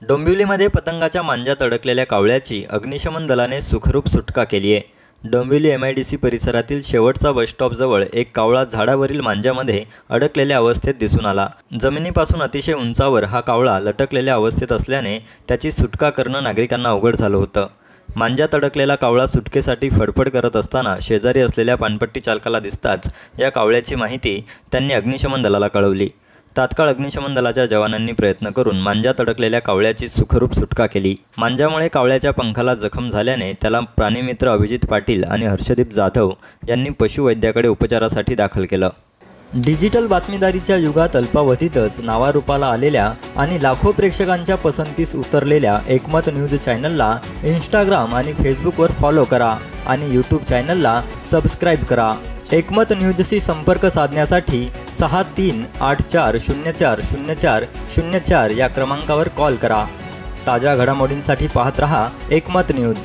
डोंबिवलीमध्ये पतंगाच्या मांज्यात अडकलेल्या कावळ्याची अग्निशमन दलाने सुखरूप सुटका केली आहे। डोंबिवली MIDC परिसरातील शेवटचा बसस्टॉपजवळ एक कावळा झाडावरील मांज्यामध्ये अडकलेल्या अवस्थेत दिसून आला। जमिनीपासून अतिशय उंचावर हा कावळा लटकलेल्या अवस्थेत असल्याने त्याची सुटका करणं नागरिकांना अवघड झालं होतं। मांज्यात अडकलेला कावळा सुटकेसाठी फडफड करत असताना शेजारी असलेल्या पानपट्टी चालकाला दिसताच या कावळ्याची माहिती त्यांनी अग्निशमन दलाला कळवली। तात्काळ अग्निशमन दलाच्या जवानांनी प्रयत्न करून मांज्यात अडकलेल्या कावळ्याची सुखरूप सुटका केली। मांज्यामुळे कावळ्याच्या पंखाला जखम झाल्याने त्याला प्राणीमित्र अभिजित पाटील आणि हर्षदीप जाधव यांनी पशुवैद्याकडे उपचारासाठी दाखल केलं। डिजिटल बातमीदारीच्या युगात अल्पावधीतच नावारूपाला आलेल्या आणि लाखो प्रेक्षकांच्या पसंतीस उतरलेल्या एकमत न्यूज चॅनलला इंस्टाग्राम आणि फेसबुकवर फॉलो करा आणि यूट्यूब चॅनलला सबस्क्राईब करा। एकमत न्यूजशी संपर्क साधण्यासाठी 6384040404 या क्रमांकावर कॉल करा। ताज्या घडामोडींसाठी पाहत रहा एकमत न्यूज।